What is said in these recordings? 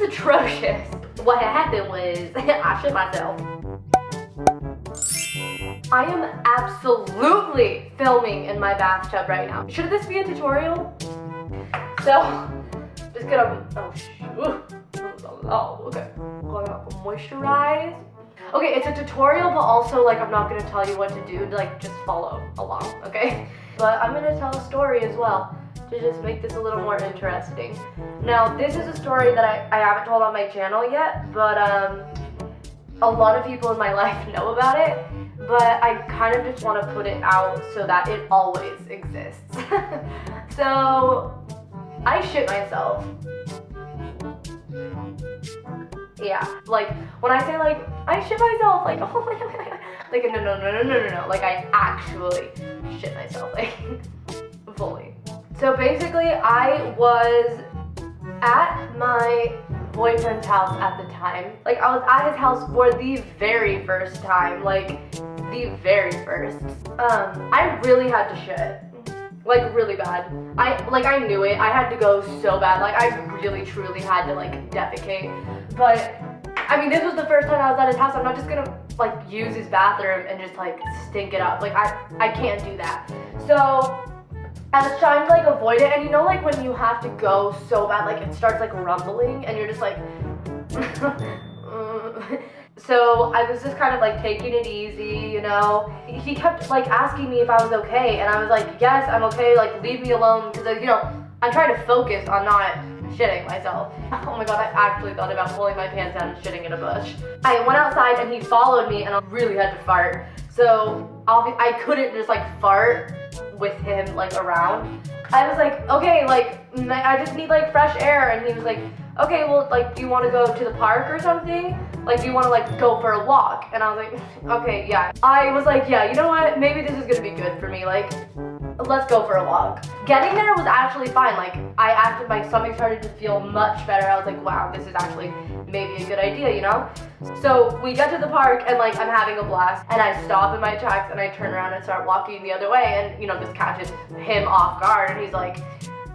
atrocious. What happened was, I shit myself. I am absolutely filming in my bathtub right now. Should this be a tutorial? So, just gonna, okay. Gonna moisturize. Okay, it's a tutorial, but also like I'm not gonna tell you what to do, like just follow along, okay? But I'm gonna tell a story as well to just make this a little more interesting. Now, this is a story that I haven't told on my channel yet, but a lot of people in my life know about it, but I kind of just want to put it out so that it always exists. So, I shit myself. Yeah, like, when I say, like, I shit myself, like, oh my god, like, no, like, I actually shit myself, like, fully. So, basically, I was at my boyfriend's house at the time. Like, I was at his house for the very first time, like, the very first. I really had to shit. Like, really bad. I knew it. I had to go so bad. Like, I really, truly had to, like, defecate. But, I mean, this was the first time I was at his house. I'm not just gonna, like, use his bathroom and just, like, stink it up. Like, I can't do that. So, I was trying to, like, avoid it. And you know, like, when you have to go so bad, like, it starts, like, rumbling. And you're just, like... So I was just kind of like taking it easy, you know. He kept like asking me if I was okay, and I was like, yes, I'm okay, like leave me alone, because you know, I'm trying to focus on not shitting myself. Oh my god, I actually thought about pulling my pants down and shitting in a bush. I went outside and he followed me, and I really had to fart. So I couldn't just like fart with him like around. I was like, okay, like I just need like fresh air, and he was like, okay, well, like, do you want to go to the park or something? Like, do you want to, like, go for a walk? And I was like, okay, yeah. I was like, yeah, you know what? Maybe this is going to be good for me. Like, let's go for a walk. Getting there was actually fine. Like, my stomach started to feel much better. I was like, wow, this is actually maybe a good idea, you know? So we get to the park, and, like, I'm having a blast. And I stop in my tracks, and I turn around and start walking the other way. And, you know, this catches him off guard. And he's like,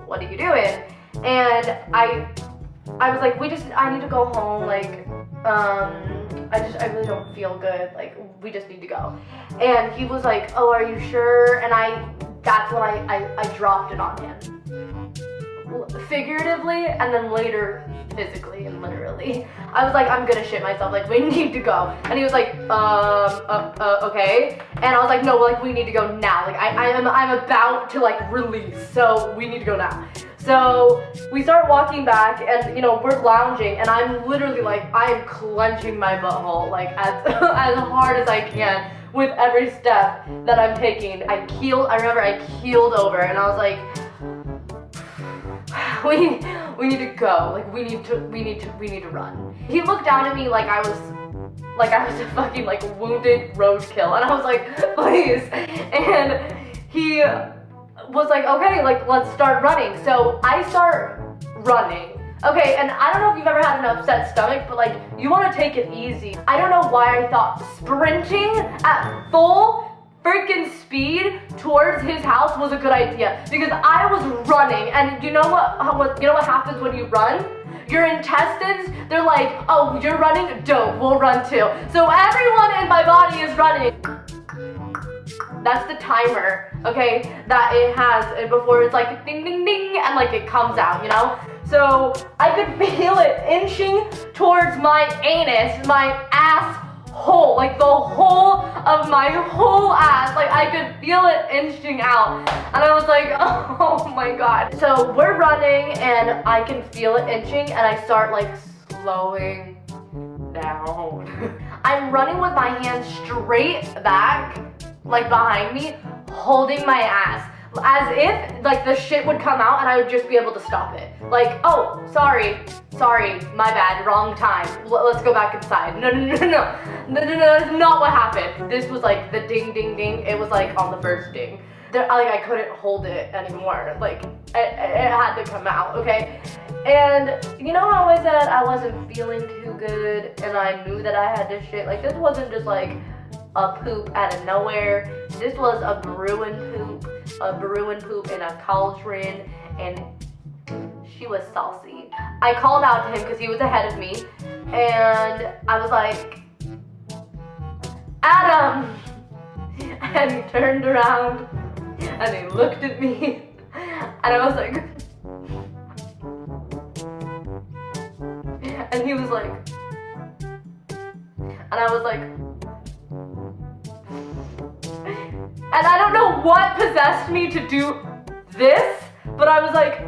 what are you doing? And I was like, I need to go home, like, I really don't feel good, like, we just need to go. And he was like, oh, are you sure? And that's when I dropped it on him. Figuratively, and then later, physically and literally. I was like, I'm gonna shit myself, like, we need to go. And he was like, okay. And I was like, no, like, we need to go now. Like, I'm about to, like, release, so we need to go now. So we start walking back, and you know, we're lounging, and I'm literally like, I'm clenching my butthole like as hard as I can with every step that I'm taking. I remember I keeled over, and I was like, we need to go. Like we need to run. He looked down at me like I was a fucking like wounded roadkill, and I was like, please. And he was like, okay, like let's start running. So I start running. Okay, and I don't know if you've ever had an upset stomach, but like you want to take it easy. I don't know why I thought sprinting at full freaking speed towards his house was a good idea, because I was running, and you know what happens when you run? Your intestines, they're like, oh, you're running? Dope, we'll run too. So everyone in my body is running. That's the timer, okay, that it has before it's like ding, ding, ding, and like it comes out, you know? So I could feel it inching towards my anus, my asshole, like the whole of my whole ass. Like I could feel it inching out, and I was like, oh my god. So we're running, and I can feel it inching, and I start like slowing down. I'm running with my hands straight back, like behind me, holding my ass, as if like the shit would come out and I would just be able to stop it. Like, oh, sorry, my bad, wrong time. Let's go back inside. No, that's not what happened. This was like the ding, ding, ding. It was like on the first ding. Like I couldn't hold it anymore. Like it had to come out, okay? And you know how I said I wasn't feeling too good, and I knew that I had to shit? Like this wasn't just like a poop out of nowhere. This was a brewing poop in a cauldron, and she was saucy. I called out to him because he was ahead of me, and I was like, Adam! And he turned around, and he looked at me, and I was like, and he was like, and I was like, and I don't know what possessed me to do this, but I was like,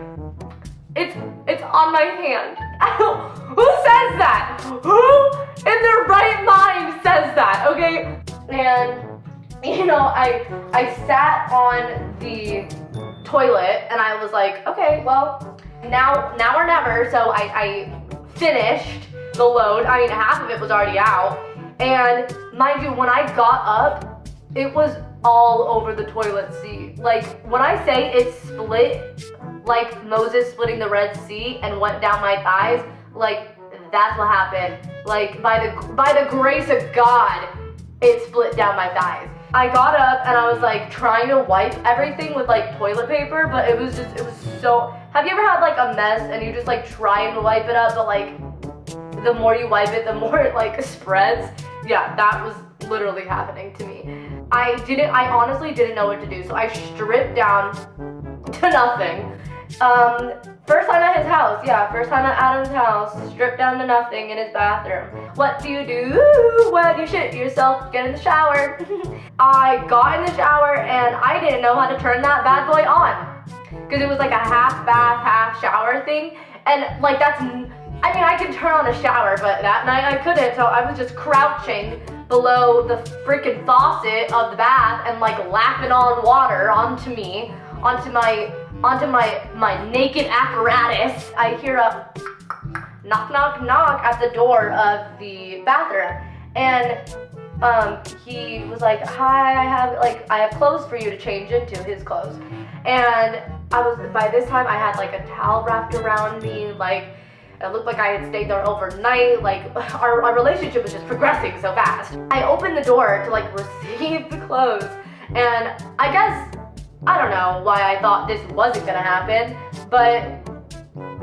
it's on my hand. Who says that? Who in their right mind says that, okay? And, you know, I sat on the toilet and I was like, okay, well, now or never. So I finished the load. I mean, half of it was already out. And mind you, when I got up, it was all over the toilet seat. Like, when I say it split, like Moses splitting the Red Sea and went down my thighs, like, that's what happened. Like, by the grace of God, it split down my thighs. I got up and I was like trying to wipe everything with like toilet paper, but it was so, have you ever had like a mess and you just like trying to wipe it up, but like the more you wipe it, the more it like spreads? Yeah, that was literally happening to me. I honestly didn't know what to do, so I stripped down to nothing. First time at his house, yeah, first time at Adam's house, stripped down to nothing in his bathroom. What do you do when you shit yourself? Get in the shower. I got in the shower and I didn't know how to turn that bad boy on. Because it was like a half bath, half shower thing. And like I mean, I can turn on a shower, but that night I couldn't, so I was just crouching below the freaking faucet of the bath and like lapping on water onto me, onto my naked apparatus. I hear a knock, knock, knock at the door of the bathroom, and he was like, hi, I have clothes for you to change into, his clothes. And by this time I had like a towel wrapped around me, like it looked like I had stayed there overnight. Like our relationship was just progressing so fast. I opened the door to like receive the clothes, and I guess, I don't know why I thought this wasn't gonna happen, but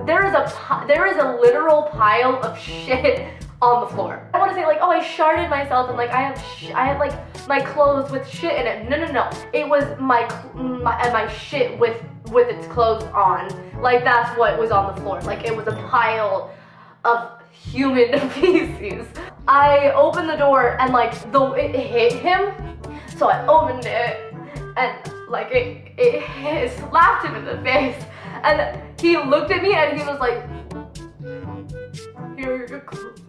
there is a literal pile of shit on the floor. I want to say like, oh, I sharded myself and like I have like my clothes with shit in it. No. It was my shit with its clothes on. Like that's what was on the floor. Like it was a pile of human feces. I opened the door and like it hit him, so I opened it and like it slapped him in the face, and he looked at me and he was like, here are your clothes.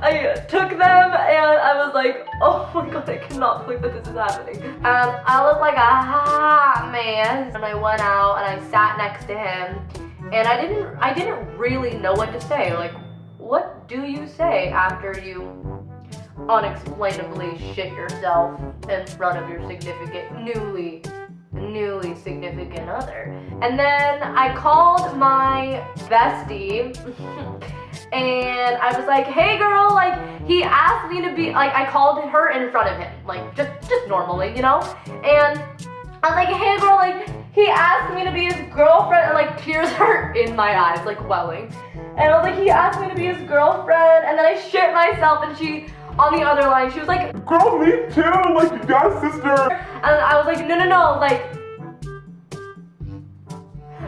I took them and I was like, oh my god, I cannot believe that this is happening. I looked like a hot mess, and I went out and I sat next to him, and I didn't really know what to say. Like, what do you say after you unexplainably shit yourself in front of your newly significant other? And then I called my bestie and I was like, hey girl, like he asked me to be, like I called her in front of him, like just normally, you know? And I was like, hey girl, like he asked me to be his girlfriend, and like tears are in my eyes, like welling. And I was like, he asked me to be his girlfriend, and then I shit myself, and she, on the other line, she was like, girl, me too, like, yeah, sister. And I was like, no,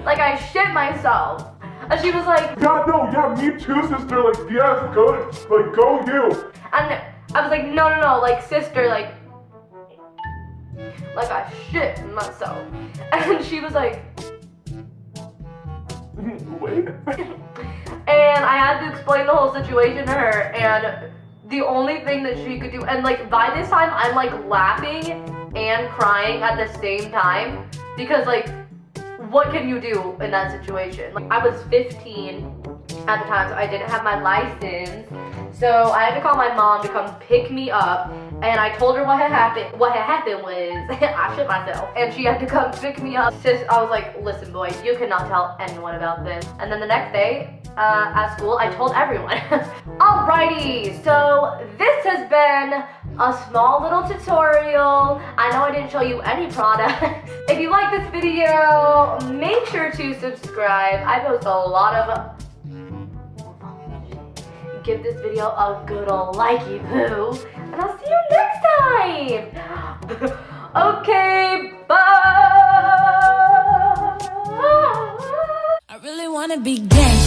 like I shit myself. And she was like, yeah, me too, sister, like, yes, go you. And I was like, no, like, sister, like I shit myself. And she was like, wait. And I had to explain the whole situation to her, and the only thing that she could do, and like by this time I'm like laughing and crying at the same time, because like what can you do in that situation? Like I was 15 at the time, so I didn't have my license, so I had to call my mom to come pick me up, and I told her what had happened was I shit myself, and she had to come pick me up. I was like, listen boy, you cannot tell anyone about this. And then the next day at school I told everyone. Alrighty, so this has been a small little tutorial. I know I didn't show you any products. If you like this video, make sure to subscribe. I post a lot of... Give this video a good ol' likey poo. And I'll see you next time. Okay, bye. I really wanna be gangsta.